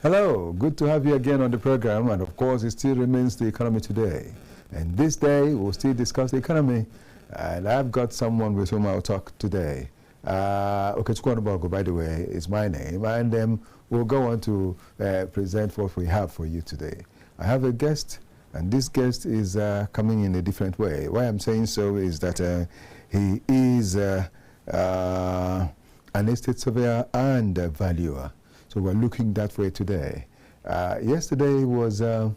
Hello, good to have you again on the program, and of course it still remains the economy today. And this day we'll still discuss the economy, and I've got someone with whom I'll talk today. Okechukwu, by the way, is my name, and we'll go on to present what we have for you today. I have a guest, and this guest is coming in a different way. Why I'm saying so is that he is an estate surveyor and a valuer. So we're looking that way today. Yesterday was the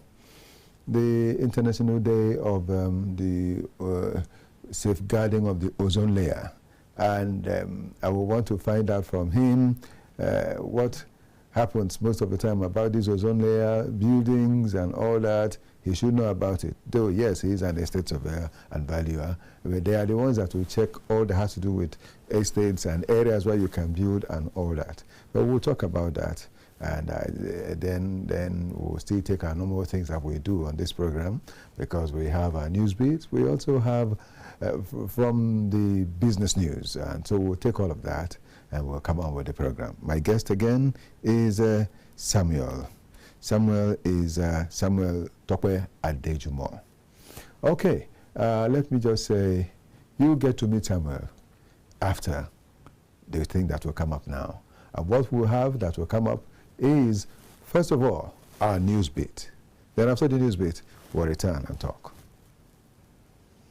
International Day of the safeguarding of the ozone layer. And I will want to find out from him what happens most of the time about this ozone layer, buildings and all that. He should know about it. Though, yes, he is an estate surveyor and valuer, but they are the ones that will check all that has to do with estates and areas where you can build and all that. But we'll talk about that. And then we'll still take our normal things that we do on this program, because we have our news beats. We also have from the business news. And so we'll take all of that and we'll come on with the program. My guest again is Samuel. Samuel is Samuel Tokwe Adejumo. Okay, let me just say, you get to meet Samuel after the thing that will come up now. And what we'll have that will come up is, first of all, our news beat. Then after the news beat, we'll return and talk.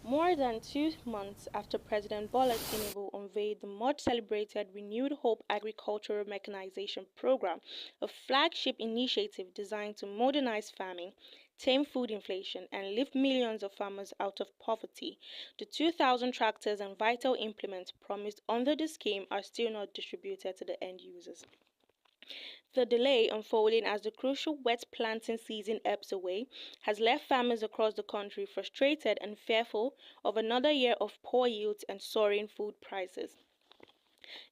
More than 2 months after President Bola Tinubu unveiled the much-celebrated Renewed Hope Agricultural Mechanization Program, a flagship initiative designed to modernize farming, tame food inflation, and lift millions of farmers out of poverty, the 2,000 tractors and vital implements promised under the scheme are still not distributed to the end users. The delay, unfolding as the crucial wet planting season ebbs away, has left farmers across the country frustrated and fearful of another year of poor yields and soaring food prices.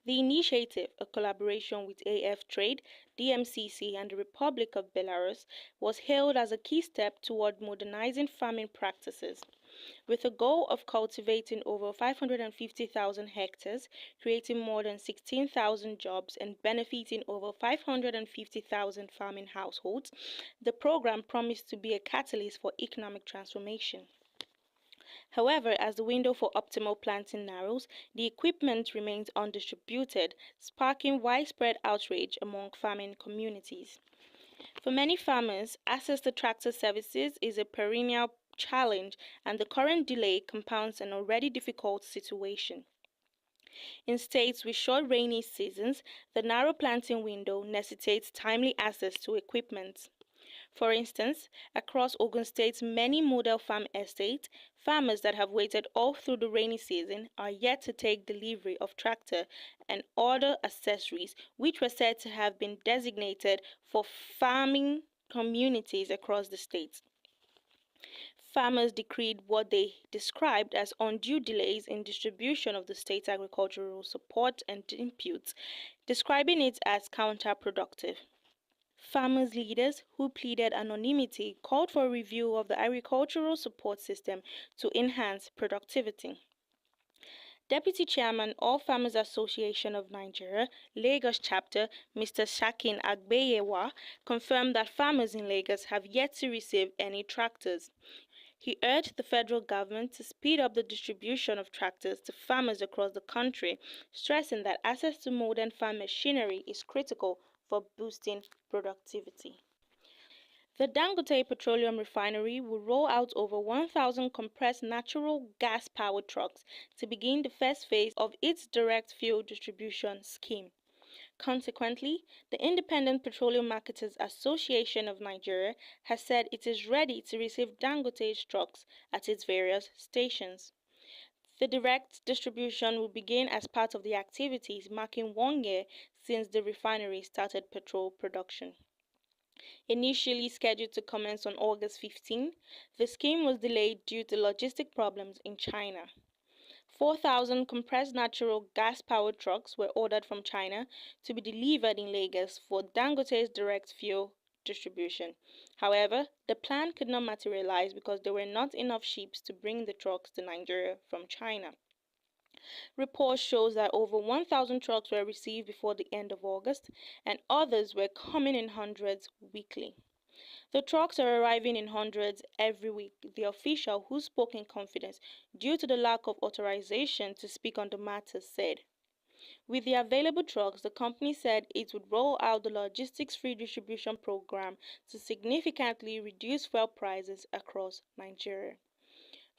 The initiative, a collaboration with AF Trade, DMCC, and the Republic of Belarus, was hailed as a key step toward modernizing farming practices. With a goal of cultivating over 550,000 hectares, creating more than 16,000 jobs, and benefiting over 550,000 farming households, the program promised to be a catalyst for economic transformation. However, as the window for optimal planting narrows, the equipment remains undistributed, sparking widespread outrage among farming communities. For many farmers, access to tractor services is a perennial challenge, and the current delay compounds an already difficult situation. In states with short rainy seasons, the narrow planting window necessitates timely access to equipment. For instance, across Ogun State's many model farm estates, farmers that have waited all through the rainy season are yet to take delivery of tractor and other accessories which were said to have been designated for farming communities across the state. Farmers decreed what they described as undue delays in distribution of the state's agricultural support and inputs, describing it as counterproductive. Farmers' leaders, who pleaded anonymity, called for a review of the agricultural support system to enhance productivity. Deputy Chairman, All Farmers Association of Nigeria, Lagos Chapter, Mr. Shakin Agbeyewa, confirmed that farmers in Lagos have yet to receive any tractors. He urged the federal government to speed up the distribution of tractors to farmers across the country, stressing that access to modern farm machinery is critical for boosting productivity. The Dangote Petroleum Refinery will roll out over 1,000 compressed natural gas-powered trucks to begin the first phase of its direct fuel distribution scheme. Consequently, the Independent Petroleum Marketers Association of Nigeria has said it is ready to receive Dangote's trucks at its various stations. The direct distribution will begin as part of the activities marking 1 year since the refinery started petrol production. Initially scheduled to commence on August 15, the scheme was delayed due to logistic problems in China. 4,000 compressed natural gas-powered trucks were ordered from China to be delivered in Lagos for Dangote's direct fuel distribution. However, the plan could not materialize because there were not enough ships to bring the trucks to Nigeria from China. Reports shows that over 1,000 trucks were received before the end of August, and others were coming in hundreds weekly. The trucks are arriving in hundreds every week, the official, who spoke in confidence due to the lack of authorization to speak on the matter, said. With the available trucks, the company said it would roll out the logistics free distribution program to significantly reduce fuel prices across Nigeria.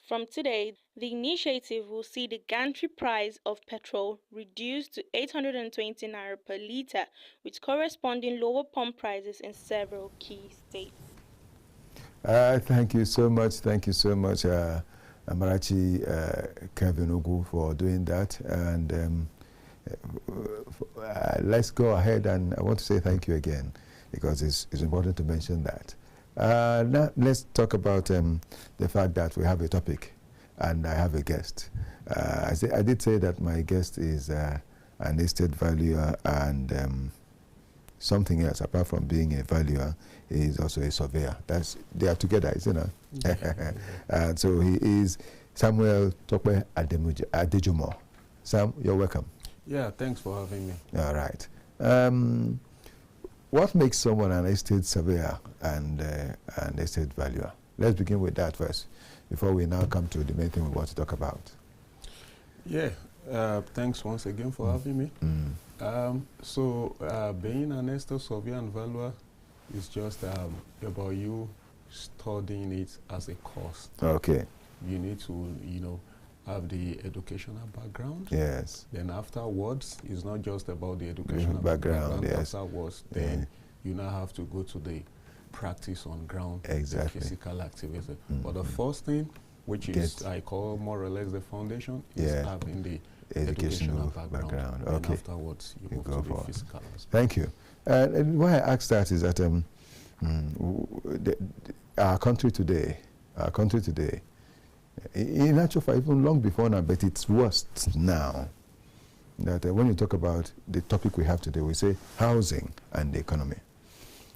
From today, the initiative will see the gantry price of petrol reduced to 820 naira per litre, with corresponding lower pump prices in several key states. Thank you so much. Thank you so much, Amarachi Kevin Ogu, for doing that. And let's go ahead, and I want to say thank you again, because it's important to mention that. Now let's talk about the fact that we have a topic and I have a guest. I did say that my guest is an estate valuer and something else apart from being a valuer. He is also a surveyor. They are together, isn't it? And so he is Samuel Tokwe Adejumo. Sam, you're welcome. Yeah, thanks for having me. All right. What makes someone an estate surveyor and an estate valuer? Let's begin with that first, before we now come to the main thing we want to talk about. Yeah, thanks once again for having me. Being an estate surveyor and valuer is just about you studying it as a course. Okay. You need to, have the educational background. Yes. Then afterwards, it's not just about the educational background. Yes. Afterwards, then you now have to go to the practice on ground, exactly. the physical activity. But the first thing, which is I call more or less the foundation, is having the educational background. Okay. And afterwards, you move to the physical aspect. Thank you. And why I asked that is that our country today, in actual fact, even long before now, but it's worse now, that when you talk about the topic we have today, we say housing and the economy.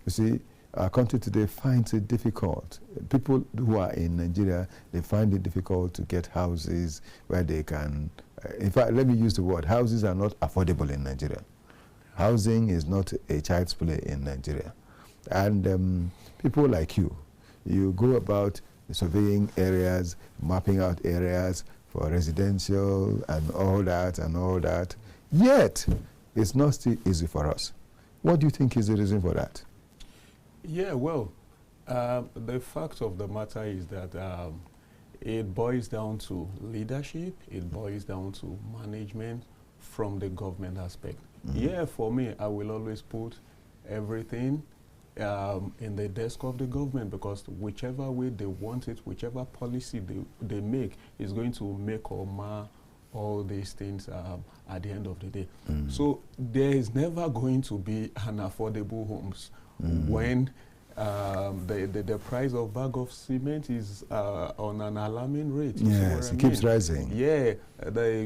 You see, our country today finds it difficult. People who are in Nigeria, they find it difficult to get houses where they can, in fact, let me use the word, houses are not affordable in Nigeria. Housing is not a child's play in Nigeria. And people like you go about surveying areas, mapping out areas for residential and all that. Yet, it's not still easy for us. What do you think is the reason for that? Yeah, well, the fact of the matter is that it boils down to leadership, it boils down to management from the government aspect. Yeah, for me, I will always put everything in the desk of the government, because whichever way they want it, whichever policy they make is going to make or mar all these things at the end of the day. So there is never going to be an affordable homes when the price of bag of cement is on an alarming rate. Yes, it keeps rising. Yeah,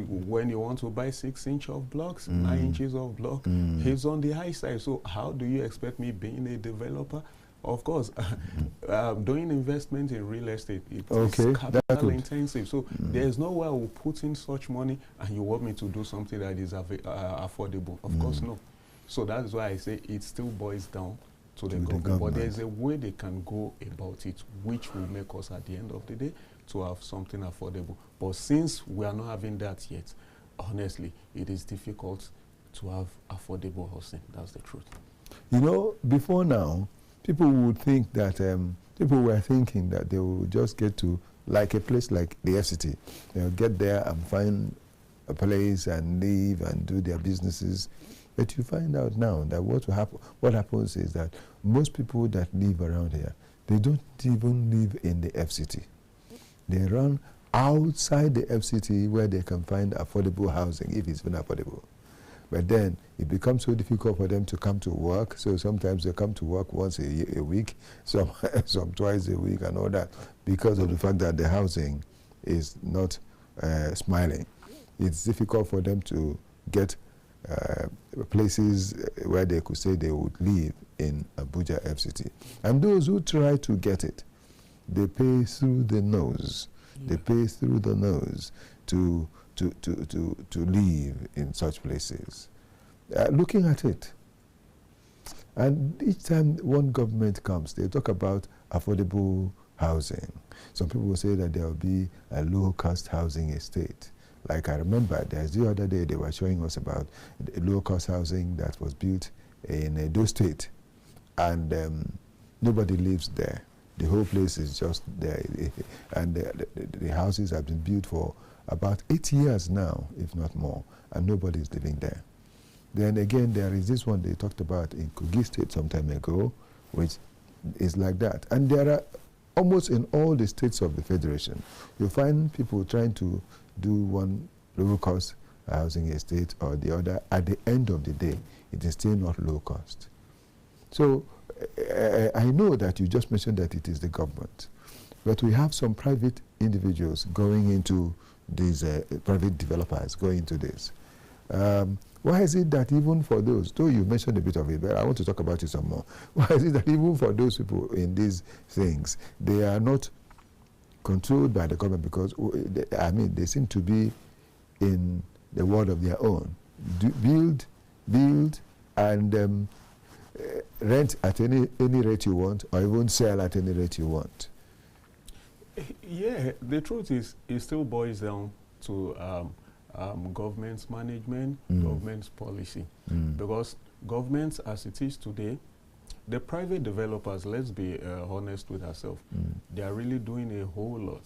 when you want to buy 6 inches of blocks, 9 inches of block, it's on the high side. So how do you expect me, being a developer? Of course, doing investment in real estate, it's capital intensive. So there's no way I will put in such money and you want me to do something that is affordable. Of course, no. So that's why I say it still boils down to the government. But there's a way they can go about it, which will make us, at the end of the day, to have something affordable. But since we are not having that yet, honestly, it is difficult to have affordable housing. That's the truth. You know, before now, people would think that, people were thinking that they would just get to, like a place like the FCT, they'll get there and find a place and live and do their businesses. But you find out now that what happens is that most people that live around here, they don't even live in the FCT. They run outside the FCT where they can find affordable housing, if it's even affordable. But then it becomes so difficult for them to come to work. So sometimes they come to work once a week, some twice a week and all that, because of the fact that the housing is not smiling. It's difficult for them to get places where they could say they would live in Abuja FCT. And those who try to get it, they pay through the nose. They pay through the nose to to live in such places. Looking at it, and each time one government comes, they talk about affordable housing. Some people will say that there will be a low-cost housing estate. Like I remember, there's the other day they were showing us about the low-cost housing that was built in Edo State, and nobody lives there. The whole place is just there, and the houses have been built for about 8 years now, if not more, and nobody is living there. Then again, there is this one they talked about in Kogi State some time ago, which is like that. And there are almost in all the states of the Federation, you find people trying to do one low-cost housing estate or the other. At the end of the day, it is still not low cost. So I know that you just mentioned that it is the government, but we have some private individuals going into these, private developers going into this. Why is it that even for those, though you mentioned a bit of it, but I want to talk about it some more. Why is it that even for those people in these things, they are not controlled by the government? Because, I mean, they seem to be in the world of their own. Build, and rent at any rate you want, or even sell at any rate you want. Yeah, the truth is, it still boils down to government's management, government's policy. Because governments, as it is today, the private developers, let's be honest with ourselves, they are really doing a whole lot,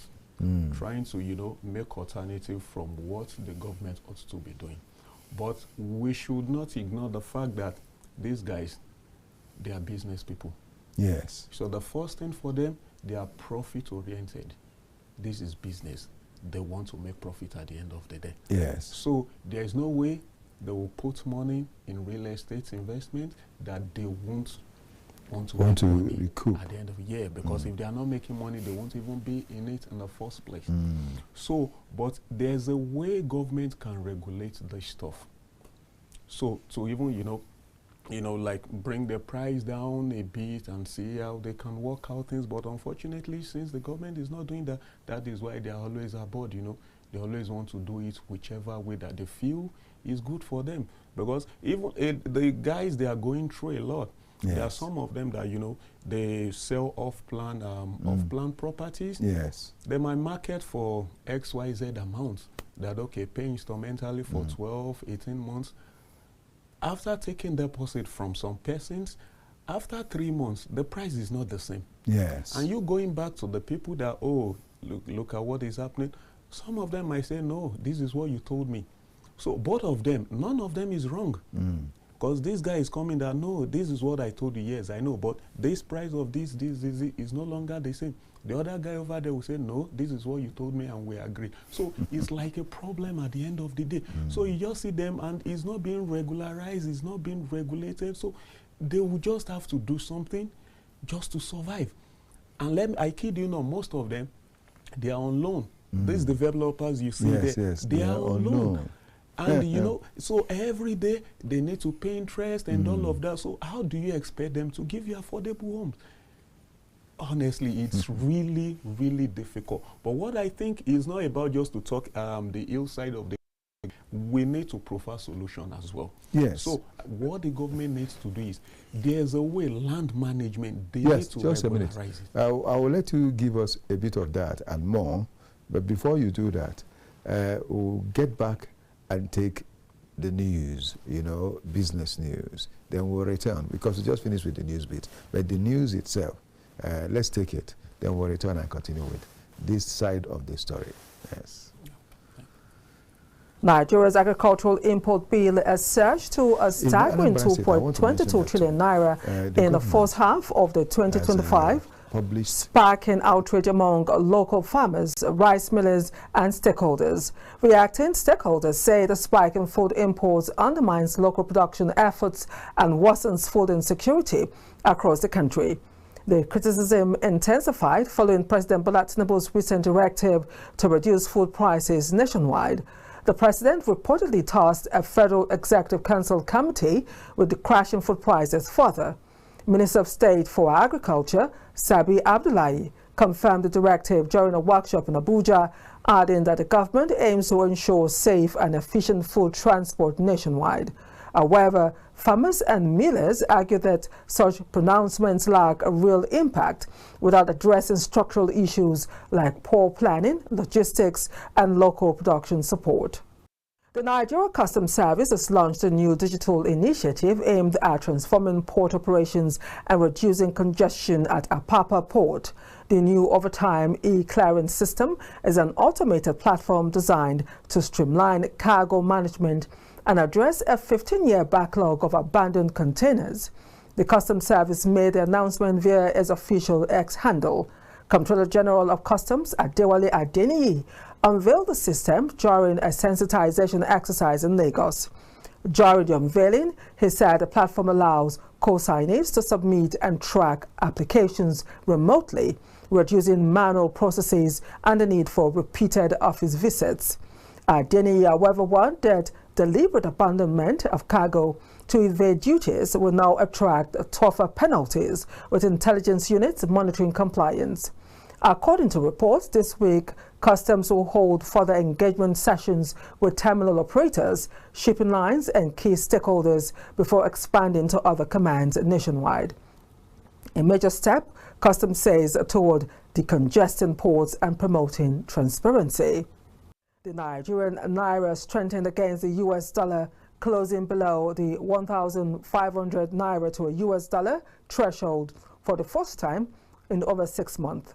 trying to, you know, make alternative from what the government ought to be doing. But we should not ignore the fact that these guys, they are business people. Yes. So the first thing for them, they are profit-oriented. This is business. They want to make profit at the end of the day. Yes. So there is no way they will put money in real estate investment that they won't want to recoup at the end of the year, because if they are not making money, they won't even be in it in the first place. So, but there's a way government can regulate this stuff. So to even, you know, like bring the price down a bit and see how they can work out things. But unfortunately, since the government is not doing that, that is why they are always aboard, you know. They always want to do it whichever way that they feel is good for them. Because even the guys, they are going through a lot. Yes. There are some of them that, you know, they sell off-plan properties. Yes. They might market for XYZ amount. That, okay, pay instrumentally for 12, 18 months. After taking deposit from some persons, after 3 months, the price is not the same. Yes. And you going back to the people that, oh, look at what is happening. Some of them might say, no, this is what you told me. So both of them, none of them is wrong. Because this guy is coming that, no, this is what I told you, yes, I know, but this price of this is no longer the same. The other guy over there will say, no, this is what you told me and we agree. So it's like a problem at the end of the day. So you just see them and it's not being regularized, it's not being regulated. So they will just have to do something just to survive. And I kid you not, most of them, they are on loan. These developers you see there, they are on loan. And you know, so every day they need to pay interest and all of that. So how do you expect them to give you affordable homes? Honestly, it's really, really difficult. But what I think is not about just to talk the ill side of the, we need to provide solution as well. Yes. So what the government needs to do is, there's a way, land management, they yes, need to just regularize a minute. it. I will let you give us a bit of that and more. But before you do that, we'll get back and take the news, you know, business news. Then we'll return, because we just finished with the news bit. But the news itself, let's take it. Then we'll return and continue with this side of the story. Yes. Nigeria's agricultural import bill has surged to a staggering 2.22 trillion naira in the first half of the 2025, sparking outrage among local farmers, rice millers and stakeholders. Reacting, stakeholders say the spike in food imports undermines local production efforts and worsens food insecurity across the country. The criticism intensified following President Bola Tinubu's recent directive to reduce food prices nationwide. The president reportedly tasked a Federal Executive Council committee with crashing food prices further. Minister of State for Agriculture, Sabi Abdullahi, confirmed the directive during a workshop in Abuja adding that the government aims to ensure safe and efficient food transport nationwide. However, farmers and millers argue that such pronouncements lack a real impact without addressing structural issues like poor planning, logistics, and local production support. The Nigeria Customs Service has launched a new digital initiative aimed at transforming port operations and reducing congestion at Apapa Port. The new overtime e-clearance system is an automated platform designed to streamline cargo management and address a 15-year backlog of abandoned containers. The Customs Service made the announcement via its official X handle. Comptroller General of Customs, Adewale Adeniyi, unveiled the system during a sensitization exercise in Lagos. During the unveiling, he said the platform allows co-signees to submit and track applications remotely, reducing manual processes and the need for repeated office visits. Adeniyi, however, warned that deliberate abandonment of cargo to evade duties will now attract tougher penalties, with intelligence units monitoring compliance. According to reports, this week, Customs will hold further engagement sessions with terminal operators, shipping lines, and key stakeholders before expanding to other commands nationwide. A major step, Customs says, toward decongesting ports and promoting transparency. The Nigerian naira strengthened against the US dollar, closing below the 1,500 naira to a US dollar threshold for the first time in over 6 months.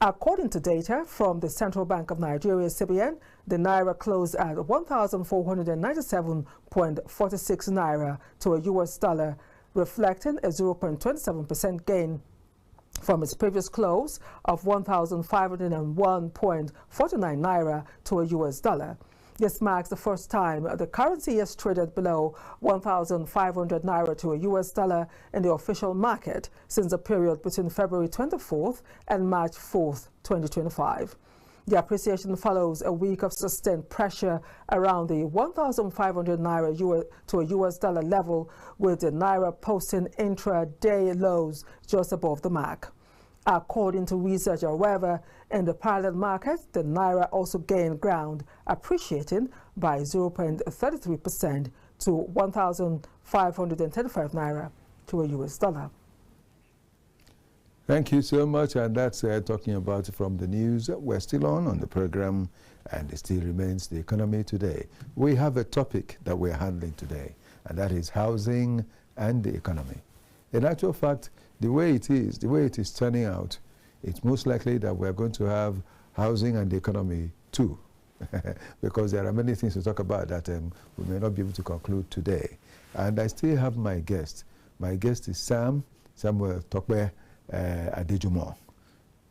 According to data from the Central Bank of Nigeria, CBN, the naira closed at 1,497.46 naira to a US dollar, reflecting a 0.27% gain from its previous close of 1,501.49 naira to a US dollar. This marks the first time the currency has traded below 1,500 naira to a US dollar in the official market since the period between February 24th and March 4th, 2025. The appreciation follows a week of sustained pressure around the 1,500 naira to a US dollar level, with the naira posting intra-day lows just above the mark. According to research, however, in the parallel market, the naira also gained ground, appreciating by 0.33% to 1,535 naira to a US dollar. Thank you so much, and that's talking about from the news. We're still on the program, and it still remains the economy today. We have a topic that we're handling today, and that is housing and the economy. In actual fact, the way it is turning out, it's most likely that we're going to have housing and the economy too, because there are many things to talk about that we may not be able to conclude today. And I still have my guest. My guest is Samuel Tokwe Adejumo,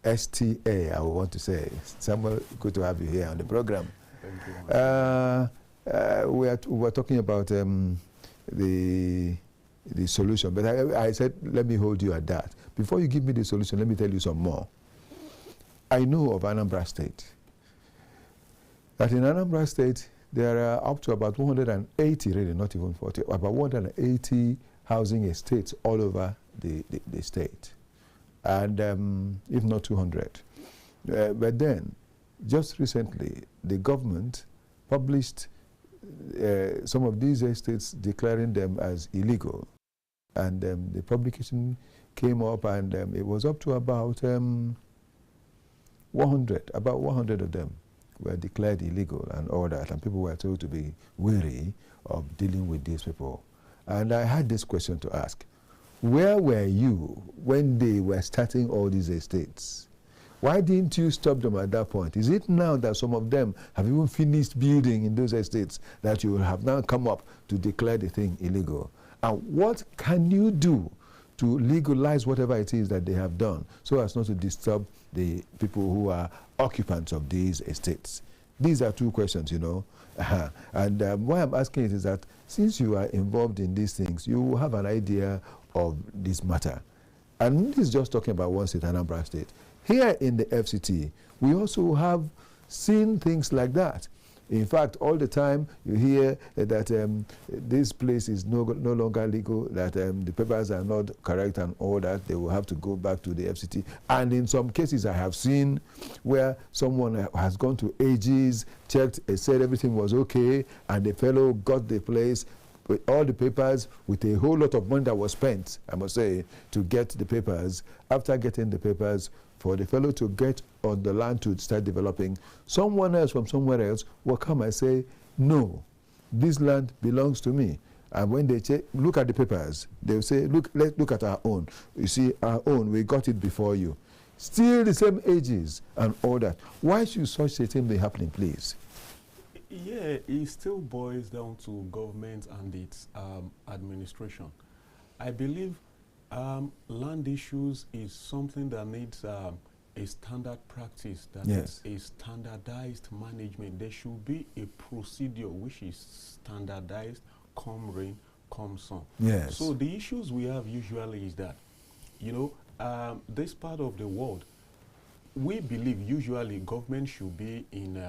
STA, I would want to say. Samuel, good to have you here on the program. Thank you. We were talking about the solution, but I said, let me hold you at that. Before you give me the solution, let me tell you some more. I know of Anambra State, that in Anambra State, there are up to about 180, really, not even 40, about 180 housing estates all over the state, and if not 200. But then, just recently, the government published some of these estates, declaring them as illegal. And the publication came up, and it was up to about 100. About 100 of them were declared illegal and all that, and people were told to be wary of dealing with these people. And I had this question to ask. Where were you when they were starting all these estates? Why didn't you stop them at that point? Is it now that some of them have even finished building in those estates that you have now come up to declare the thing illegal? And what can you do to legalize whatever it is that they have done so as not to disturb the people who are occupants of these estates? These are two questions, you know. And why I'm asking it is that since you are involved in these things, you have an idea of this matter. And this is just talking about one state, Anambra State. Here in the FCT, we also have seen things like that. In fact, all the time you hear that this place is no longer legal, that the papers are not correct and all that. They will have to go back to the FCT. And in some cases I have seen where someone has gone to AGs, checked, said everything was okay, and the fellow got the place with all the papers, with a whole lot of money that was spent, I must say, to get the papers. After getting the papers, for the fellow to get on the land to start developing, someone else from somewhere else will come and say, no, this land belongs to me. And when they check, look at the papers, they'll say, let's look at our own. You see, our own, we got it before you. Still the same ages and all that. Why should such a thing be happening, please? Yeah, it still boils down to government and its administration. I believe land issues is something that needs a standard practice, that yes. is a standardized management. There should be a procedure which is standardized, come rain, come sun. Yes. So the issues we have usually is that, you know, this part of the world, we believe usually government should be in,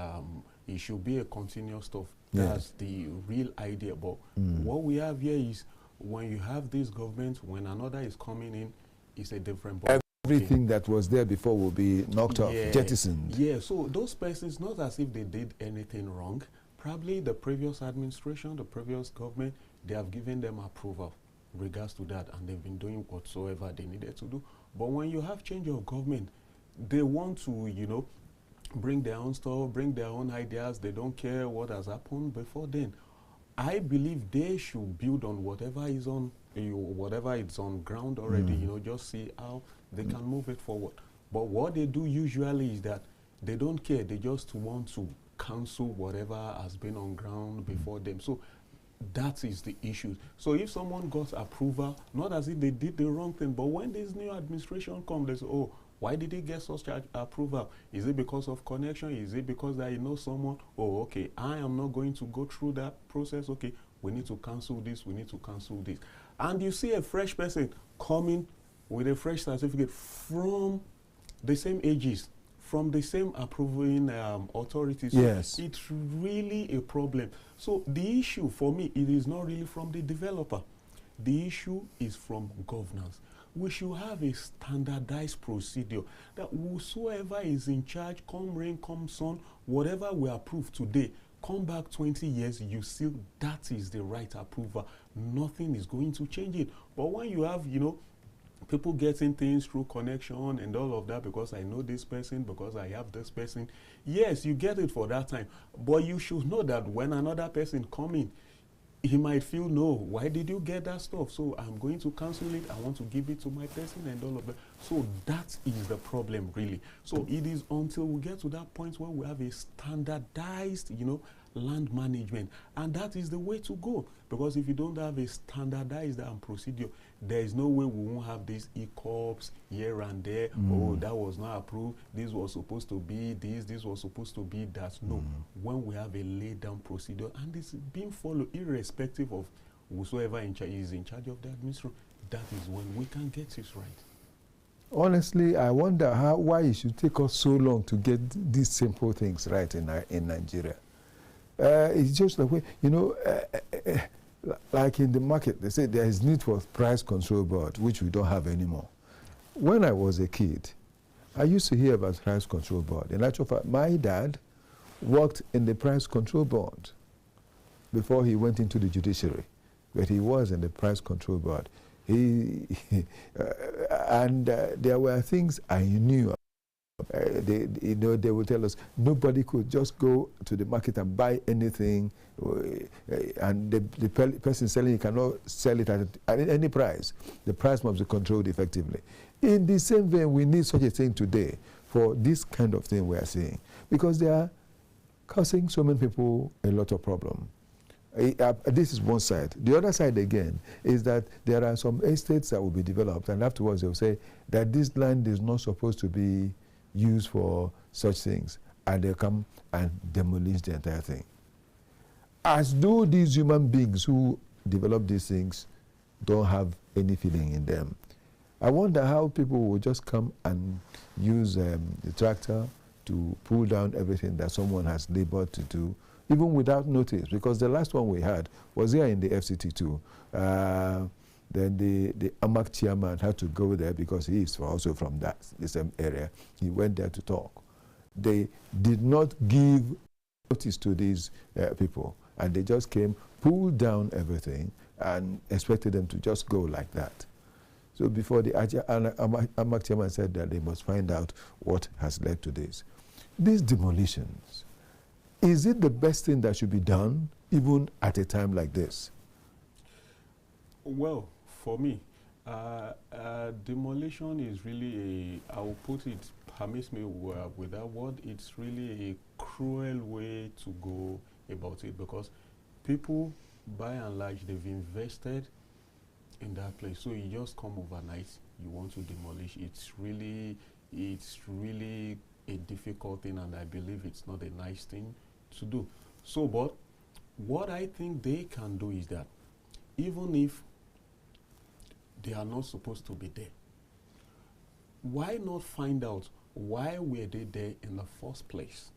it should be a continuous stuff. Yes. That's the real idea. But what we have here is when you have this government, when another is coming in, it's a different ball. Everything that was there before will be knocked off, jettisoned. Yeah, so those persons, not as if they did anything wrong. Probably the previous administration, the previous government, they have given them approval regards to that, and they've been doing whatsoever they needed to do. But when you have change of government, they want to, you know, bring their own stuff, bring their own ideas. They don't care what has happened before then. I believe they should build on whatever is on, whatever is on ground already. You know, just see how they can move it forward. But what they do usually is that they don't care. They just want to cancel whatever has been on ground before them. So that is the issue. So if someone got approval, not as if they did the wrong thing, but when this new administration comes, they say, oh, why did he get such approval? Is it because of connection? Is it because that you know someone? Oh, okay, I am not going to go through that process. Okay, we need to cancel this, we need to cancel this. And you see a fresh person coming with a fresh certificate from the same ages, from the same approving authorities. Yes. So it's really a problem. So the issue for me, it is not really from the developer. The issue is from governance. We should have a standardized procedure that whosoever is in charge, come rain, come sun, whatever we approve today, come back 20 years, you see that is the right approval. Nothing is going to change it. But when you have, you know, people getting things through connection and all of that, because I know this person, because I have this person, yes, you get it for that time. But you should know that when another person come in, he might feel, no, why did you get that stuff? So I'm going to cancel it. I want to give it to my person and all of that. So that is the problem, really. So it is until we get to that point where we have a standardized, you know, land management. And that is the way to go. Because if you don't have a standardized procedure, there is no way we won't have these ECOPs here and there. Oh, that was not approved. This was supposed to be this was supposed to be that. No. When we have a laid down procedure and it's being followed irrespective of whosoever is in charge of the administration, that is when we can get it right. Honestly, I wonder why it should take us so long to get these simple things right in Nigeria. It's just the way, you know, like in the market, they say there is need for price control board, which we don't have anymore. When I was a kid, I used to hear about price control board. In actual fact, my dad worked in the price control board before he went into the judiciary, but he was in the price control board. And there were things I knew. They would tell us nobody could just go to the market and buy anything, and the person selling it cannot sell it at any price. The price must be controlled effectively. In the same vein, we need such a thing today for this kind of thing we are seeing, because they are causing so many people a lot of problem. This is one side. The other side again is that there are some estates that will be developed, and afterwards they'll say that this land is not supposed to be used for such things, and they'll come and demolish the entire thing. As though these human beings who develop these things don't have any feeling in them. I wonder how people will just come and use the tractor to pull down everything that someone has labored to do, even without notice, because the last one we had was here in the FCT too. Then the AMAC chairman had to go there because he is also from the same area. He went there to talk. They did not give notice to these people, and they just came, pulled down everything, and expected them to just go like that. So before the AMAC chairman said that they must find out what has led to this. These demolitions, is it the best thing that should be done even at a time like this? Well, for me, demolition is really I will put it, permit me with that word, it's really a cruel way to go about it, because people, by and large, they've invested in that place. So you just come overnight, you want to demolish. It's really a difficult thing, and I believe it's not a nice thing to do. So, but what I think they can do is that even if they are not supposed to be there, why not find out why were they there in the first place?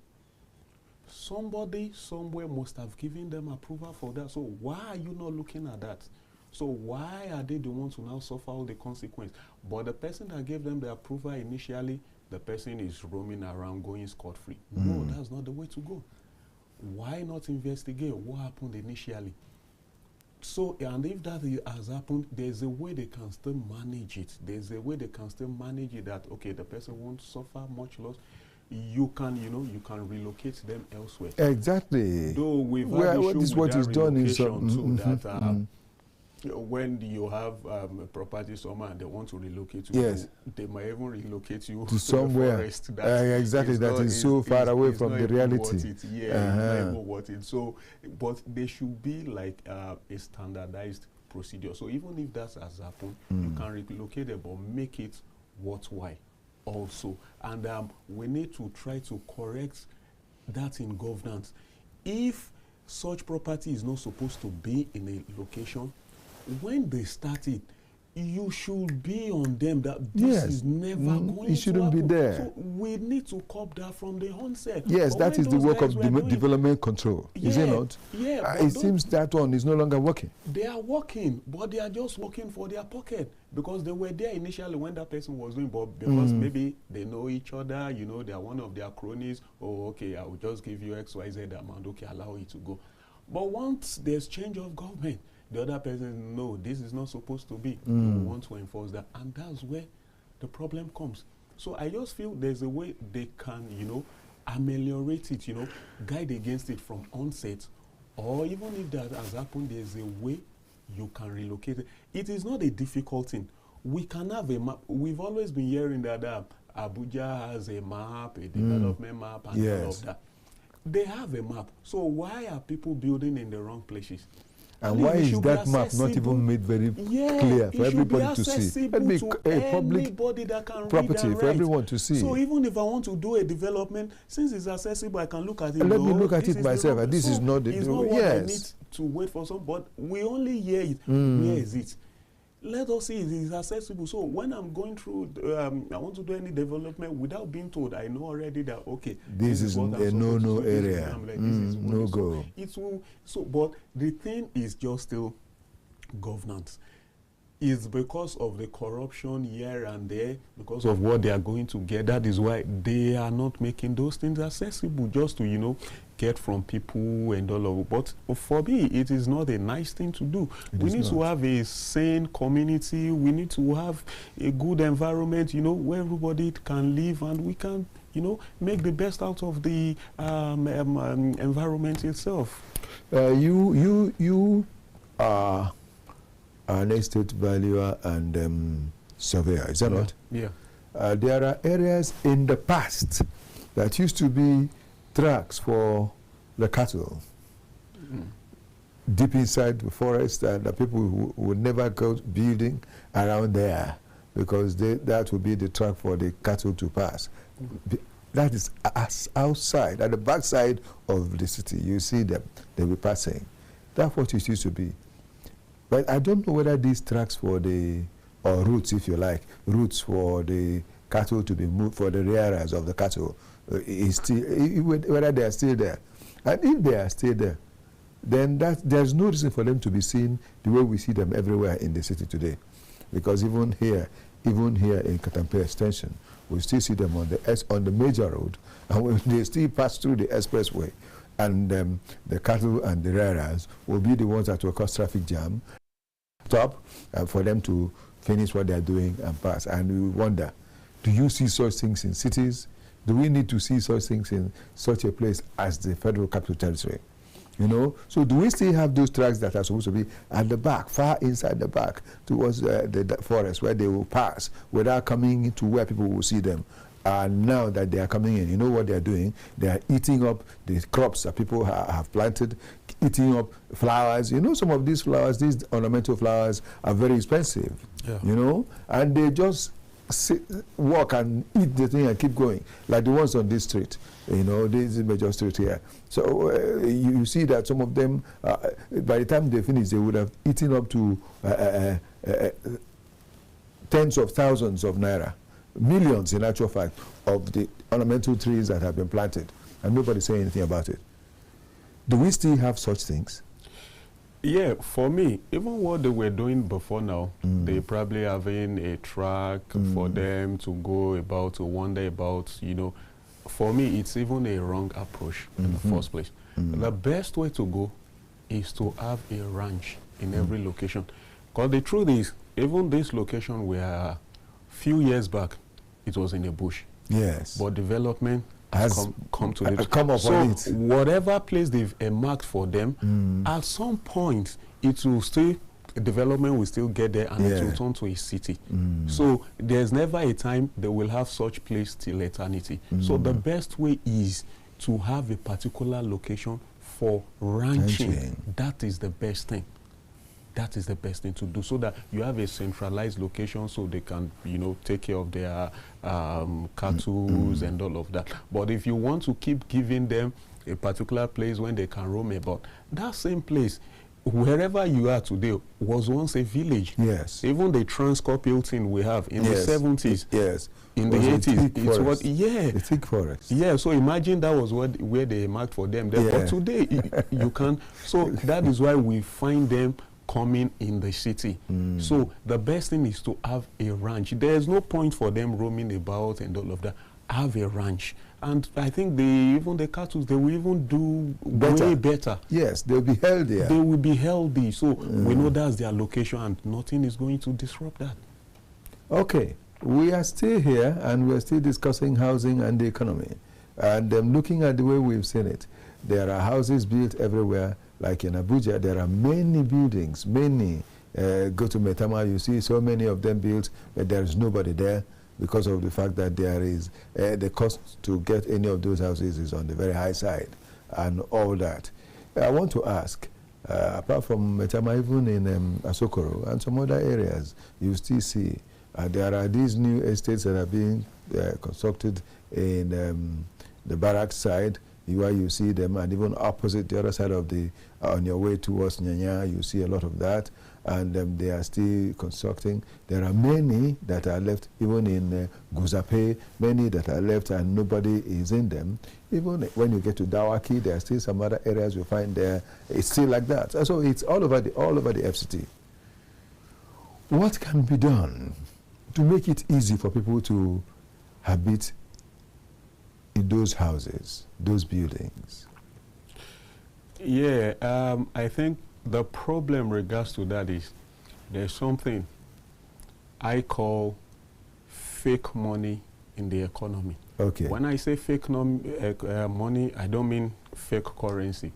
Somebody somewhere must have given them approval for that. So why are you not looking at that? So why are they the ones who now suffer all the consequence? But the person that gave them the approval initially, the person is roaming around going scot-free. No, that's not the way to go. Why not investigate what happened initially? So, and if that has happened, there's a way they can still manage it. There's a way they can still manage it that, okay, the person won't suffer much loss. You can, you can relocate them elsewhere. Exactly. Though we've had issues with that relocation too, that when you have a property somewhere and they want to relocate you, yes, they might even relocate you to somewhere. The forest that exactly, that is so far away from the reality. It's not even worth it. So, but there should be like a standardized procedure. So even if that has happened, you can relocate it, but make it worthwhile also. And we need to try to correct that in governance. If such property is not supposed to be in a location, when they start it, you should be on them that this is never going to it shouldn't be there. So we need to curb that from the onset. Yes, that is the work of development control, is it not? Yeah. It seems that one is no longer working. They are working, but they are just working for their pocket, because they were there initially when that person was doing, but because maybe they know each other, they are one of their cronies. Oh, okay, I will just give you XYZ amount. Okay, allow it to go. But once there's change of government, the other person, no, this is not supposed to be. You want to enforce that. And that's where the problem comes. So I just feel there's a way they can, ameliorate it, guide against it from onset. Or even if that has happened, there's a way you can relocate it. It is not a difficult thing. We can have a map. We've always been hearing that Abuja has a map, a development map, and all of that. They have a map. So why are people building in the wrong places? And why is that map not even made very clear for everybody to see? Let me a public that can property for everyone to see. So even if I want to do a development, since it's accessible, I can look at it. Let me look at it myself. And this is not the what I need to wait for some, but we only hear it. Where is it? Let us see it is accessible. So when I'm going through, I want to do any development without being told, I know already that, okay, this is a no-no area. Like, no go. It will, but the thing is just still governance. It's because of the corruption here and there, because of what they are going to get. That is why they are not making those things accessible, just to, get from people and all of it. But for me, it is not a nice thing to do. We need to have a sane community. We need to have a good environment, where everybody can live, and we can, make the best out of the environment itself. You are an estate valuer and surveyor, is that right? Yeah. There are areas in the past that used to be tracks for the cattle deep inside the forest, and the people would never go building around there because that would be the track for the cattle to pass. That is outside, at the backside of the city. You see them, they'll be passing. That's what it used to be. But I don't know whether these tracks or routes, if you like, routes for the cattle to be moved, for the rearers of the cattle, is still, whether they are still there. And if they are still there, then there's no reason for them to be seen the way we see them everywhere in the city today. Because even here in Katampe Extension, we still see them on the major road, and they still pass through the expressway. And the cattle and the railroads will be the ones that will cause traffic jam, stop, for them to finish what they are doing and pass. And we wonder, do you see such things in cities? Do we need to see such things in such a place as the Federal Capital Territory? You know, so do we still have those tracks that are supposed to be at the back, far inside the back, towards the forest, where they will pass without coming to where people will see them? And now that they are coming in, you know what they are doing? They are eating up the crops that people have planted, eating up flowers. You know, some of these flowers, these ornamental flowers, are very expensive. Yeah. You know, and they just walk and eat the thing and keep going, like the ones on this street. You know, this is major street here. So you see that some of them, by the time they finish, they would have eaten up to tens of thousands of naira, millions in actual fact, of the ornamental trees that have been planted, and nobody's saying anything about it. Do we still have such things? Yeah, for me, even what they were doing before now, they probably having a track for them to go about, to wander about, you know. For me, it's even a wrong approach in the first place. The best way to go is to have a ranch in every location. Because the truth is, even this location where few years back, it was in a bush. Yes. But development has come to it. So whatever place they've marked for them, at some point it will still, development will still get there, and it will turn to a city. So there's never a time they will have such place till eternity. So the best way is to have a particular location for ranching. That is the best thing. That is the best thing to do, so that you have a centralized location so they can, you know, take care of their cattle and all of that. But if you want to keep giving them a particular place when they can roam about, that same place, wherever you are today, was once a village. Yes. Even the Transcorp thing we have in the 70s. Yes. In the 80s, it's what, the thick forest. Yeah, so imagine that was where they marked for them. But today, you can't. So that is why we find them coming in the city. So the best thing is to have a ranch. There's no point for them roaming about and all of that. Have a ranch. And I think even the cattle, they will even do way better. Yes, they'll be healthier. They will be healthy. So we know that's their location, and nothing is going to disrupt that. Okay, we are still here, and we're still discussing housing and the economy. And looking at the way we've seen it, there are houses built everywhere. Like in Abuja, there are many buildings, many. Go to Metama, you see so many of them built, but there is nobody there because of the fact that there is, the cost to get any of those houses is on the very high side and all that. I want to ask, apart from Metama, even in Asokoro and some other areas, you still see there are these new estates that are being constructed in the barrack side, where you see them, and even opposite the other side of on your way towards Nyanya, you see a lot of that, and they are still constructing. There are many that are left, even in Guzape, many that are left and nobody is in them. Even when you get to Dawaki, there are still some other areas you find there. It's still like that. So it's all over the FCT. What can be done to make it easy for people to habit in those houses, those buildings? Yeah, I think the problem regards to that is there's something I call fake money in the economy. Okay. When I say fake money, I don't mean fake currency.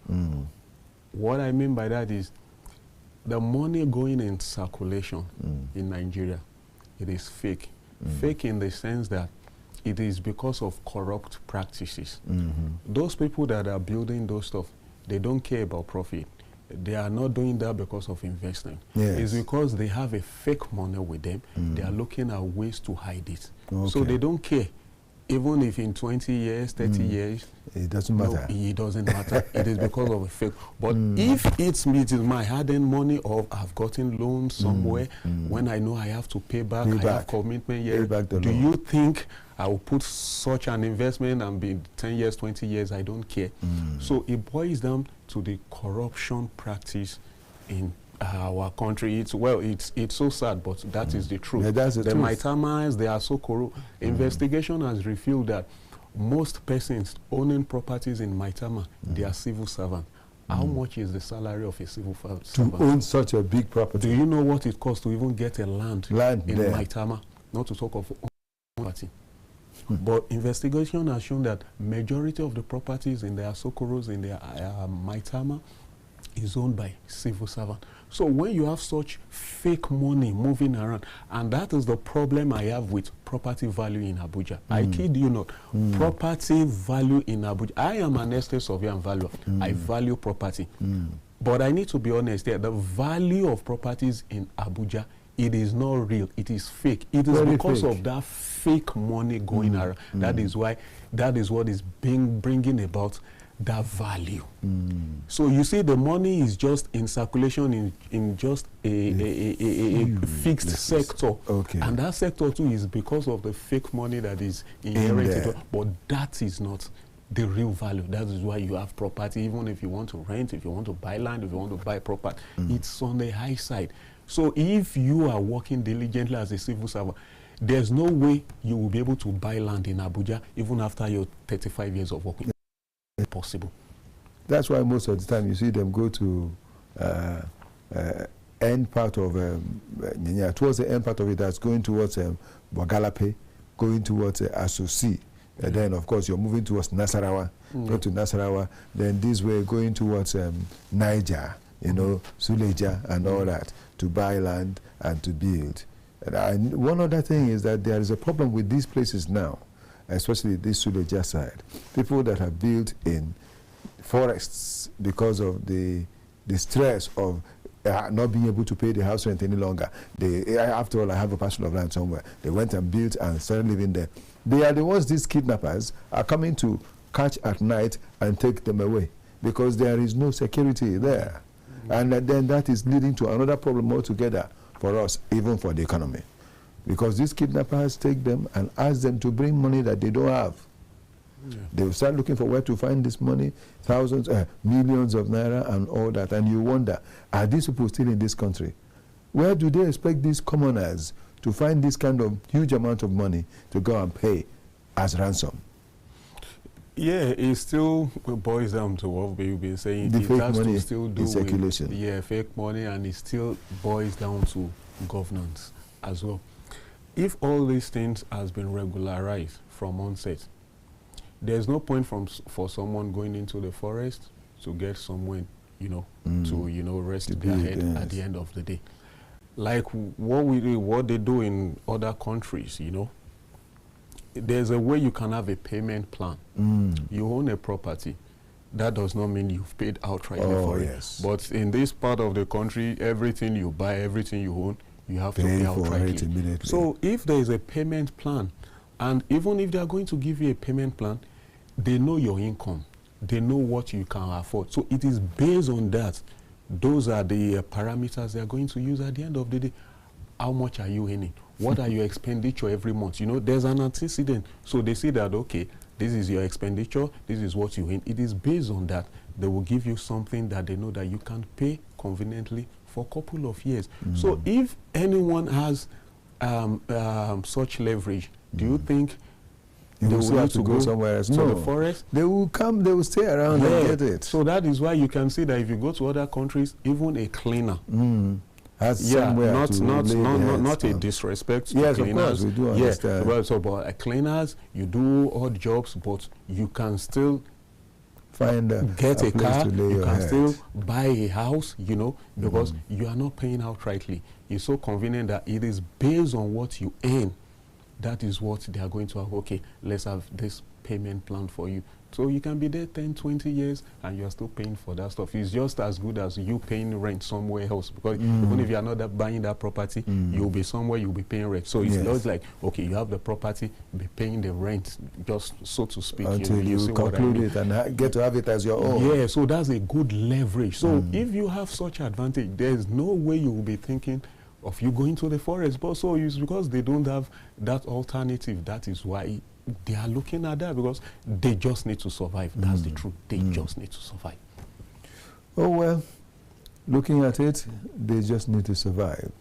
What I mean by that is the money going in circulation in Nigeria, it is fake. Fake in the sense that it is because of corrupt practices. Those people that are building those stuff, they don't care about profit. They are not doing that because of investment. Yes. It's because they have a fake money with them. They are looking at ways to hide it. Okay. So they don't care. Even if in 20 years, 30 years, it doesn't matter. No, it doesn't matter. It is because of a fake. But if it is my hard-earned money, or I've gotten loans somewhere, when I know I have to pay back, I have commitment, do you think I will put such an investment and be 10 years, 20 years, I don't care. So it boils down to the corruption practice in our country. It's so sad, but that is the truth. Yeah, that's the truth. Maitamas, they are so corrupt. Investigation has revealed that most persons owning properties in Maitama, they are civil servants. How much is the salary of a civil servant? To own such a big property. Do you know what it costs to even get a land in there. Maitama? Not to talk of property. But investigation has shown that majority of the properties in the Asokoros, in the Maitama, is owned by civil servants. So when you have such fake money moving around, and that is the problem I have with property value in Abuja. I kid you not. Property value in Abuja. I am an estate surveyor and valuer. I value property. But I need to be honest here. The value of properties in Abuja, it is not real. It is fake. It is because of that fake money going around. That is why, that is what is bringing about that value. So you see, the money is just in circulation in just a fixed sector. And that sector too is because of the fake money that is inherited. But that is not the real value. That is why you have property. Even if you want to rent, if you want to buy land, if you want to buy property, it's on the high side. So if you are working diligently as a civil servant, there's no way you will be able to buy land in Abuja even after your 35 years of working. Possible. That's why most of the time you see them go to end part of towards the end part of it, that's going towards Bogalape, going towards Asosi. And then of course you're moving towards Nasarawa, go to Nasarawa, then this way going towards Niger, you know, Suleja and all that, to buy land and to build. And one other thing is that there is a problem with these places now, especially this Suleja side. People that have built in forests because of the stress of not being able to pay the house rent any longer. After all, I have a parcel of land somewhere. They went and built and started living there. They are the ones these kidnappers are coming to catch at night and take them away because there is no security there. And then that is leading to another problem altogether for us, even for the economy. Because these kidnappers take them and ask them to bring money that they don't have. They will start looking for where to find this money, thousands, millions of naira and all that. And you wonder, are these people still in this country? Where do they expect these commoners to find this kind of huge amount of money to go and pay as ransom? Yeah, it still boils down to what we've been saying. The it fake has money to still do in circulation. With, fake money, and it still boils down to governance as well. If all these things has been regularized from onset, there's no point for someone going into the forest to get someone, to rest their head at the end of the day. Like what they do in other countries, there's a way you can have a payment plan. You own a property. That does not mean you've paid outright for it. But in this part of the country, everything you buy, everything you own, you have to pay outright immediately. So if there is a payment plan, and even if they are going to give you a payment plan, they know your income. They know what you can afford. So it is based on that. Those are the parameters they are going to use at the end of the day. How much are you earning? What are your expenditure every month? There's an antecedent. So they see that, okay, this is your expenditure, this is what you earn. It is based on that. They will give you something that they know that you can pay conveniently for a couple of years. So if anyone has such leverage, do you think they will have to go somewhere else to the forest? They will come, they will stay around and get it. So that is why you can see that if you go to other countries, even a cleaner has somewhere not a disrespect to cleaners. Of course, we do understand. But cleaners, you do odd jobs, but you can still get a car, you can still buy a house, because you are not paying outrightly. It's so convenient that it is based on what you earn. That is what they are going to have. Okay, let's have this payment plan for you. So you can be there 10, 20 years and you are still paying for that stuff. It's just as good as you paying rent somewhere else. Because even if you are not buying that property, you'll be somewhere, you'll be paying rent. So it's not like, okay, you have the property, be paying the rent, just so to speak. Until you conclude it and get to have it as your own. Yeah, so that's a good leverage. So if you have such advantage, there's no way you will be thinking, of you going to the forest. But so it's because they don't have that alternative. That is why they are looking at that, because they just need to survive. That's the truth. They just need to survive. Oh, well, looking at it, they just need to survive.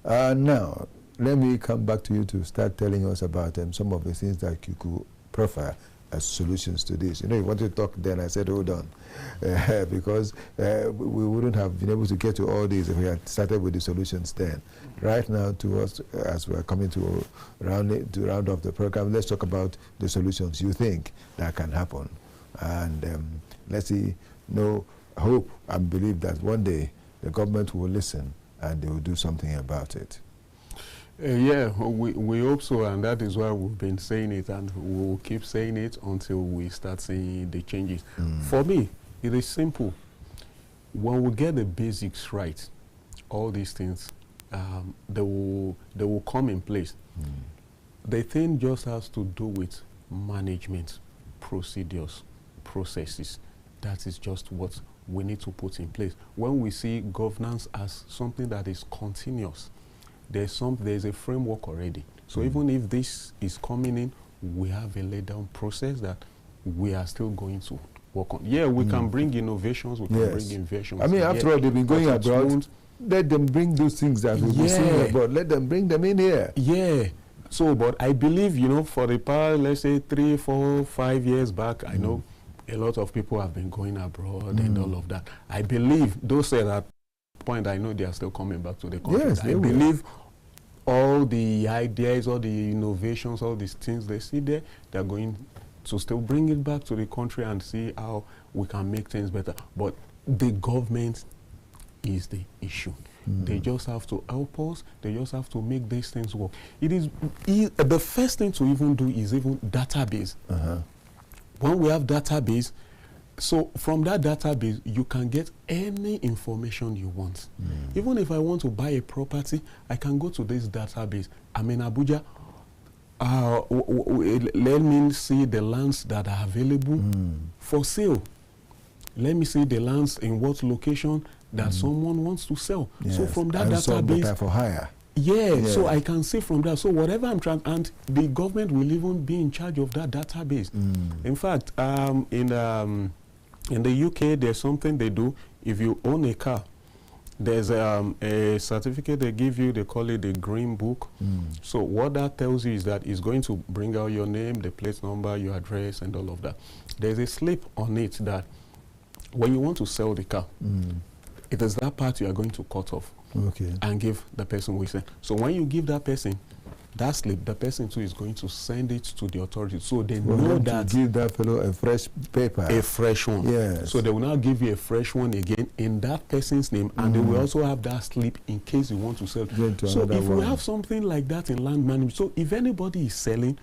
Now, let me come back to you to start telling us about some of the things that you could prefer as solutions to this. You know, you wanted to talk then, I said, hold on, because we wouldn't have been able to get to all these if we had started with the solutions then. Right now, to us, as we're coming to round off the program, let's talk about the solutions you think that can happen. And let's see, hope and believe that one day the government will listen and they will do something about it. Yeah, we hope so, and that is why we've been saying it, and we will keep saying it until we start seeing the changes. For me, it is simple. When we get the basics right, all these things, they will come in place. The thing just has to do with management, procedures, processes. That is just what we need to put in place. When we see governance as something that is continuous, there's a framework already. So even if this is coming in, we have a laid down process that we are still going to work on. Yeah, we can bring innovations, we can bring inventions. I mean, after all, they've been going abroad. Let them bring those things that we've been seeing abroad. Let them bring them in here. Yeah. So, but I believe, for the past, let's say 3, 4, 5 years back, I know a lot of people have been going abroad and all of that. I believe, those at that point, I know they are still coming back to the country. Yes, I believe all the ideas, all the innovations, all these things they see there, they're going to still bring it back to the country and see how we can make things better. But the government is the issue. They just have to help us. They just have to make these things work. The first thing to even do is even database. When we have database, so from that database, you can get any information you want. Even if I want to buy a property, I can go to this database. I'm in Abuja. Let me see the lands that are available for sale. Let me see the lands in what location that someone wants to sell. Yes. So from that and database, some that are for hire. Yeah, so I can see from that. So whatever I'm trying, and the government will even be in charge of that database. In fact, in the UK, there's something they do. If you own a car, there's a certificate they give you. They call it the Green Book. So what that tells you is that it's going to bring out your name, the plate number, your address, and all of that. There's a slip on it that when you want to sell the car, it is that part you are going to cut off and give the person we send. So when you give that person that slip, the person too is going to send it to the authorities. So they know that give that fellow a fresh paper. A fresh one. Yes. So they will now give you a fresh one again in that person's name, and they will also have that slip in case you want to sell. So if we have something like that in land management, so if anybody is selling,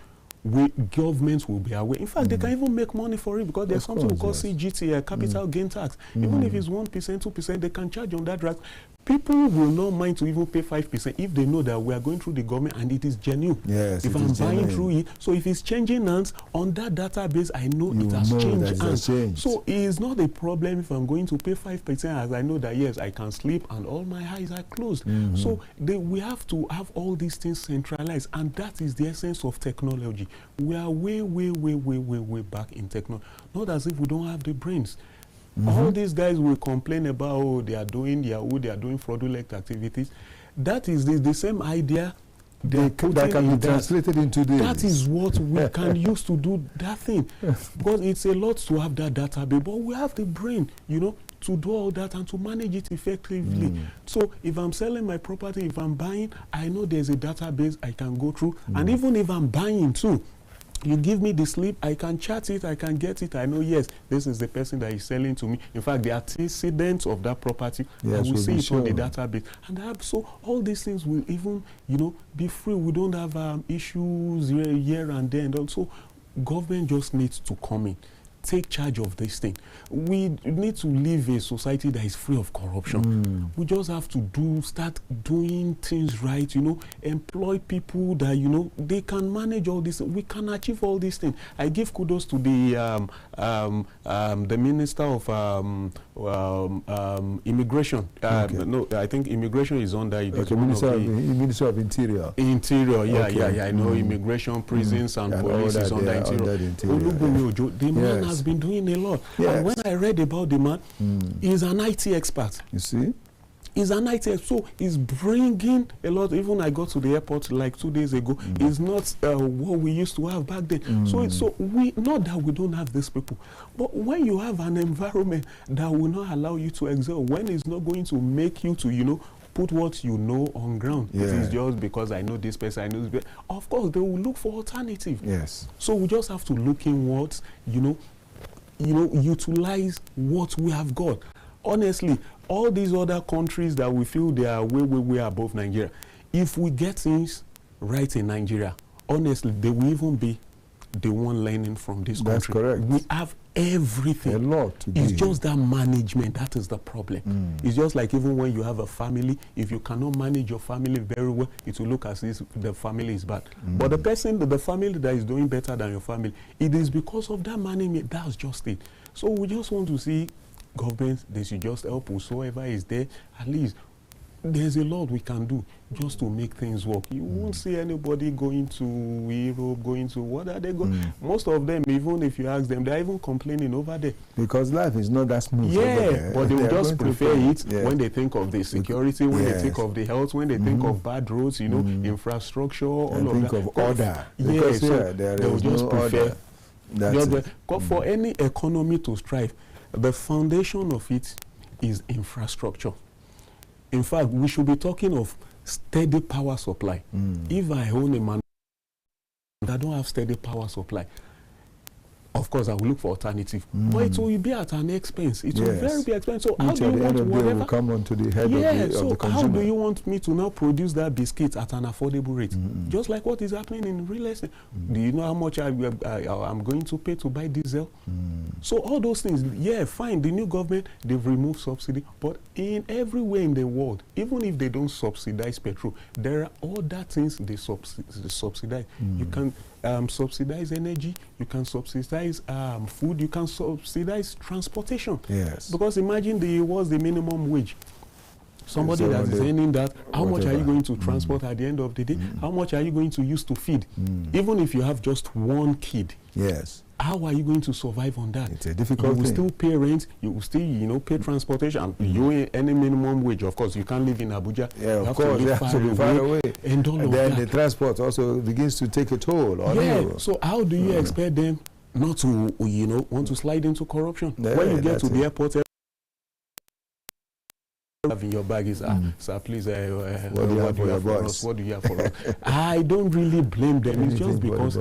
governments will be aware. In fact, they can even make money for it, because there's something we call CGT, capital gain tax. Even if it's 1%, 2%, they can charge on that. People will not mind to even pay 5% if they know that we are going through the government and it is genuine. Yes, if I'm buying through it, so if it's changing hands on that database, I know it has changed hands. So it is not a problem if I'm going to pay 5%, as I know that yes, I can sleep and all my eyes are closed. So we have to have all these things centralized, and that is the essence of technology. We are way back in technology. Not as if we don't have the brains. All these guys will complain about, they are doing Yahoo, they are doing fraudulent activities. That is the same idea that can be translated into this. That is what we can use to do that thing. Because it's a lot to have that database, but we have the brain, to do all that and to manage it effectively. So if I'm selling my property, if I'm buying, I know there's a database I can go through. And even if I'm buying too, you give me the slip, I can chat it, I can get it. I know, yes, this is the person that is selling to me. In fact, the antecedents of that property, I will see it on the database. And so all these things will even, be free. We don't have issues here and there. And also, government just needs to come in, take charge of this thing. We need to live a society that is free of corruption. We just have to start doing things right, employ people that, they can manage all this. We can achieve all these things. I give kudos to the Minister of immigration. Okay. No, I think immigration is under it. Okay, Minister of Interior. Interior, yeah, Okay. yeah. I know immigration, prisons, and police is under Interior. The man has been doing a lot. Yes. And when I read about the man, he's an IT expert. You see? He's an IT expert, so he's bringing a lot. Even I got to the airport like 2 days ago. It's not what we used to have back then. So we, not that we don't have these people, but when you have an environment that will not allow you to excel, when it's not going to make you to, you know, put what you know on ground. Yeah. It is just because I know this person, I know this person. Of course, they will look for alternative. Yes. So we just have to look in what, utilize what we have got. Honestly, all these other countries that we feel they are way above Nigeria, if we get things right in Nigeria, honestly, they will even be the one learning from this country. That's correct. We have everything. A lot to It's give. just that management, that is the problem. It's just like even when you have a family, if you cannot manage your family very well, it will look as if the family is bad. But the family that is doing better than your family, it is because of that management. That's just it. So we just want to see government, they should just help whosoever is there. At least there's a lot we can do just to make things work. You won't see anybody going to Europe, going to what are they going? Most of them, even if you ask them, they're even complaining over there. Because life is not that smooth. Yeah, but they will just prefer it yeah. when they think of the security, when they think of the health, when they think of bad roads, you know, infrastructure, all and of think that. of order. Yeah, Because so there they will is just no prefer. order. That's it. For any economy to strive, the foundation of it is infrastructure. In fact, we should be talking of steady power supply. If I own a man that don't have steady power supply, of course, I will look for alternative. But it will be at an expense. It will very be expensive. So how do you want whatever? Will come onto the head of the consumer. How do you want me to now produce that biscuit at an affordable rate? Just like what is happening in real estate. Do you know how much I'm going to pay to buy diesel? So all those things, yeah, fine. The new government, they've removed subsidy. But in everywhere in the world, even if they don't subsidize petrol, there are other things they subsidize. You can subsidize energy, you can subsidize food, you can subsidize transportation. Yes. Because imagine what's the minimum wage? Somebody that is earning that, how much are you going to transport at the end of the day? How much are you going to use to feed? Even if you have just one kid. Yes. How are you going to survive on that? It's a difficult thing. You will still pay rent, you will still, pay transportation. You earn any minimum wage. Of course, you can't live in Abuja. Yeah, you of course, you have to be far away. And then the transport also begins to take a toll on you. So how do you expect them not to, want to slide into corruption? Yeah, when you get to the airport, have in your bag is, sir, please, what do you have for us? What do you have for us? I don't really blame them. It's just because,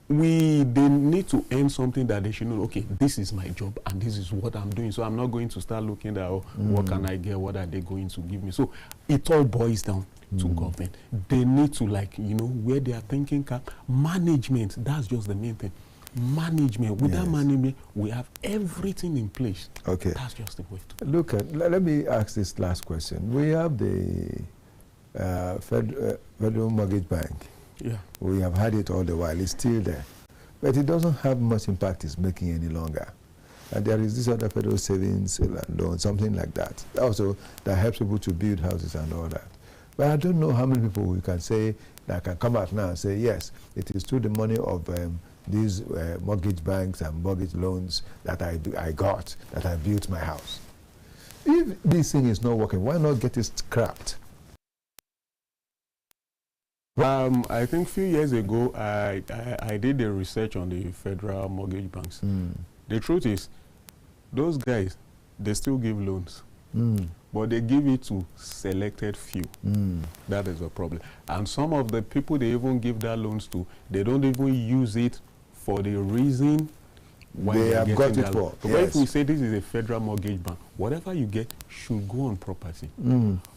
they need to earn something that they should know, okay, this is my job and this is what I'm doing. So I'm not going to start looking at, what can I get? What are they going to give me? So it all boils down to government. They need to, where they are thinking, management, that's just the main thing. Management. Without management, we have everything in place. Okay. That's just the way to look at. Let me ask this last question. We have the Federal Mortgage Bank. Yeah. We have had it all the while. It's still there, but it doesn't have much impact it's making any longer. And there is this other federal savings loan, something like that. Also, that helps people to build houses and all that. But I don't know how many people we can say that can come out now and say, yes, it is through the money of these mortgage banks and mortgage loans that I got, that I built my house. If this thing is not working, why not get it scrapped? I think a few years ago, I did a research on the federal mortgage banks. The truth is, those guys, they still give loans, but they give it to selected few. That is the problem. And some of the people they even give that loans to, they don't even use it for the reason why they have got it for. But if we say this is a federal mortgage bank, whatever you get should go on property.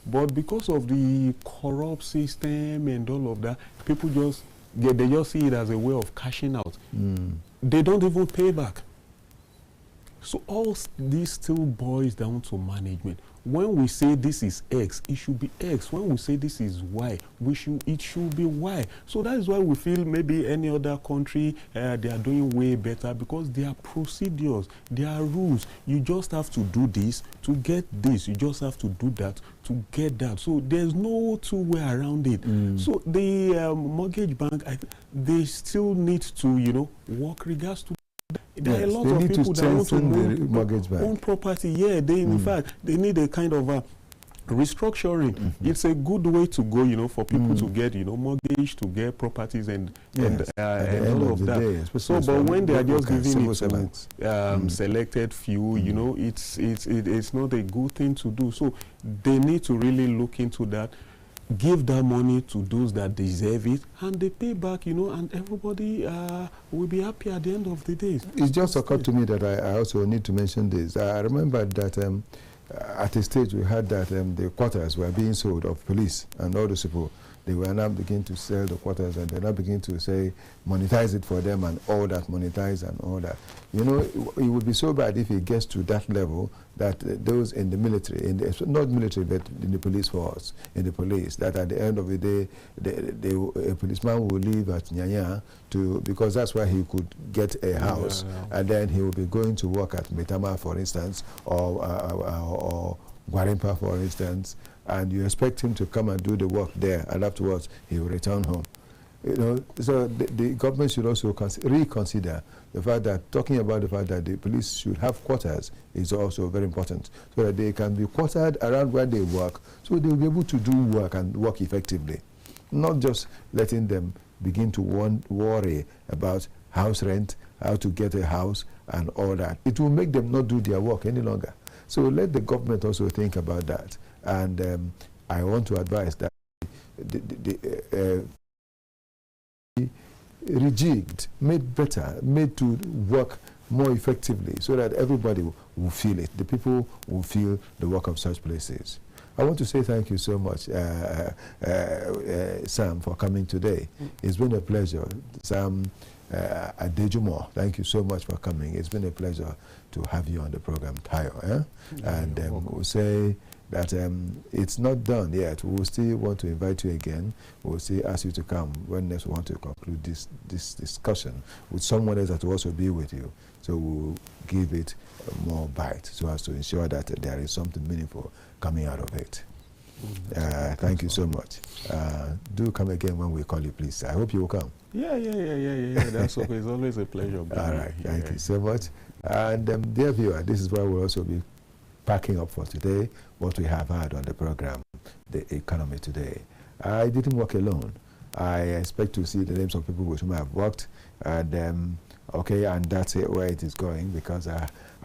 But because of the corrupt system and all of that, people they just see it as a way of cashing out. They don't even pay back. So all this still boils down to management. when we say this is X, it should be X. When we say this is Y, it should be Y. So that is why we feel maybe any other country, they are doing way better, because there are procedures, there are rules. You just have to do this to get this. You just have to do that to get that. So there's no two-way around it. So the mortgage bank, they still need to, you know, work regards to. There are a lot of people that want to own property. Yeah, they in fact they need a kind of restructuring. It's a good way to go, you know, for people to get, you know, mortgage, to get properties and all of that. So, but when they are just giving it to selected few, you know, it's not a good thing to do. So they need to really look into that. Give that money to those that deserve it, and they pay back, you know, and everybody will be happy at the end of the day. It just occurred to me that I also need to mention this. I remember that at a stage we had that the quarters were being sold of police and all those people. They were now beginning to sell the quarters, and they're now beginning to say monetize it for them and all that, monetize and all that. You know, it would be so bad if it gets to that level that those in the military, not military, but in the police force, in the police, that at the end of the day, a policeman will leave at Nyanya because that's where he could get a house, and then he will be going to work at Metama, for instance, or Gwarimpa, for instance, and you expect him to come and do the work there, and afterwards he will return home. You know, so the government should also reconsider the fact that talking about the fact that the police should have quarters is also very important, so that they can be quartered around where they work, so they will be able to do work and work effectively, not just letting them begin to worry about house rent, how to get a house, and all that. It will make them not do their work any longer. So let the government also think about that. And I want to advise that rejigged, made better, made to work more effectively, so that everybody will feel it. The people will feel the work of such places. I want to say thank you so much, Sam, for coming today. It's been a pleasure. Sam Adejumo, thank you so much for coming. It's been a pleasure to have you on the program, Tayo. And we'll say that it's not done yet. We will still want to invite you again. We will still ask you to come when next we want to conclude this discussion with someone else that will also be with you. So we'll give it more bite so as to ensure that there is something meaningful coming out of it. Thank you so much. Do come again when we call you, please. I hope you will come. Yeah. That's okay. It's always a pleasure. All right. Thank you so much. And dear viewer, this is where we'll also be packing up for today what we have had on the program, The Economy Today. I didn't work alone. I expect to see the names of people with whom I've worked, and okay, and that's where it is going, because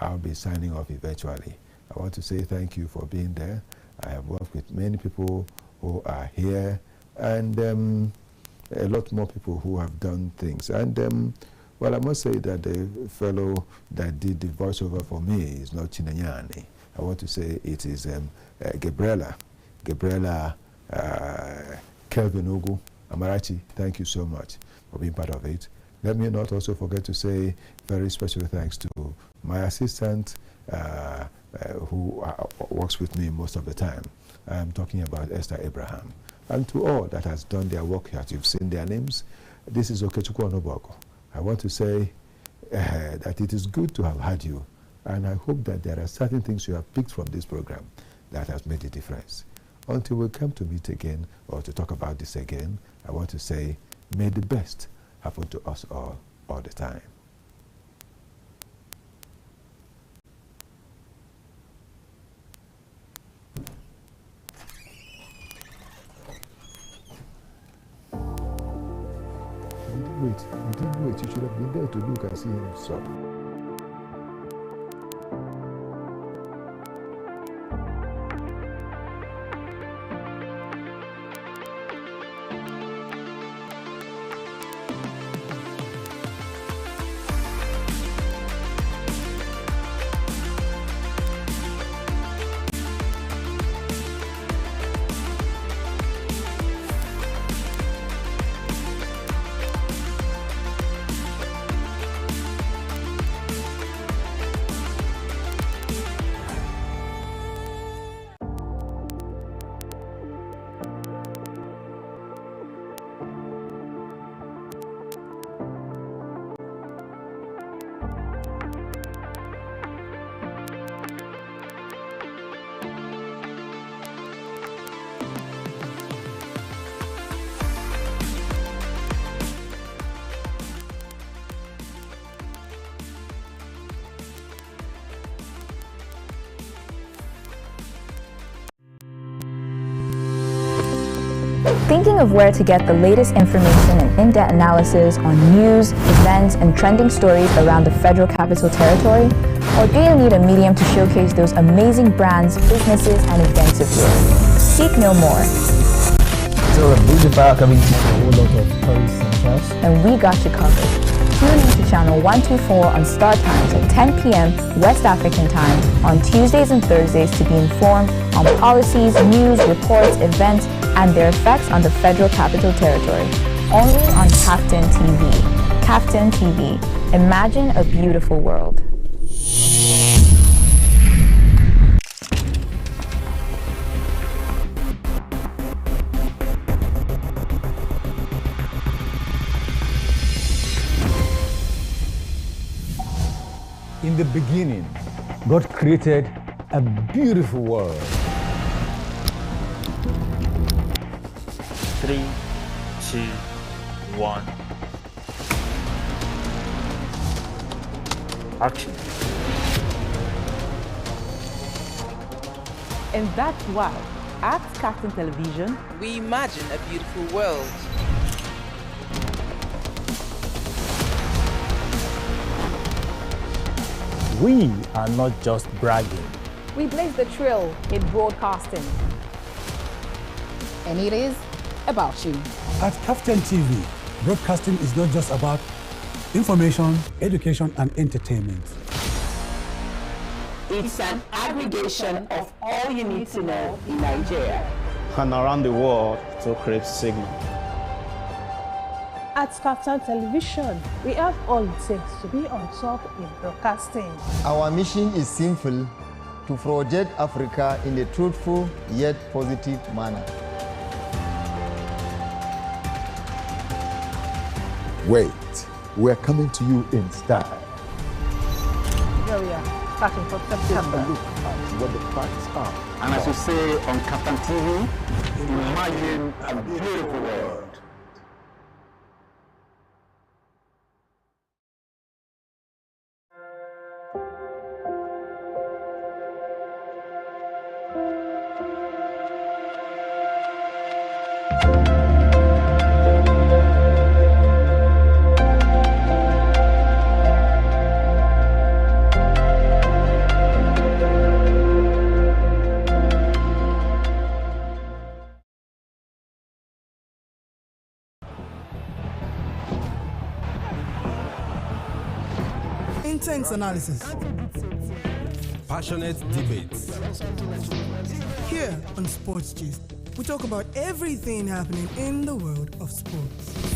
I'll be signing off eventually. I want to say thank you for being there. I have worked with many people who are here, and a lot more people who have done things. And well, I must say that the fellow that did the voiceover for me is not Chinanyani. I want to say it is Gabriela Kelvin Ogu Amarachi. Thank you so much for being part of it. Let me not also forget to say very special thanks to my assistant who works with me most of the time. I'm talking about Esther Abraham. And to all that has done their work here, you've seen their names. This is Okechukwu Onobogo. I want to say that it is good to have had you, and I hope that there are certain things you have picked from this program that has made a difference. Until we come to meet again or to talk about this again, I want to say, may the best happen to us all the time. You didn't wait. You should have been there to look and see him stop. Thinking of where to get the latest information and in-depth analysis on news, events, and trending stories around the Federal Capital Territory? Or do you need a medium to showcase those amazing brands, businesses, and events of yours? Seek no more. So Abuja coming to a whole lot of tourist centers. And we got you covered. Tune in to channel 124 on StarTimes at 10 p.m. West African time on Tuesdays and Thursdays to be informed on policies, news, reports, events, and their effects on the Federal Capital Territory. Only on KAFTAN TV. KAFTAN TV. Imagine a beautiful world. In the beginning, God created a beautiful world. 3, 2, 1. Action. And that's why, at KAFTAN Television, we imagine a beautiful world. We are not just bragging. We blaze the trail in broadcasting. And it is about you. At KAFTAN TV, broadcasting is not just about information, education, and entertainment. it's an aggregation of all you need to know in Nigeria and around the world to create signal. At KAFTAN Television, we have all it takes to be on top in broadcasting. Our mission is simple: to project Africa in a truthful yet positive manner. Wait, we're coming to you in style. Here we are, starting from September. Look at what the facts are. And as you say on KAFTAN TV, imagine a beautiful world. Intense analysis. Passionate debates. Here on Sports Gist, we talk about everything happening in the world of sports.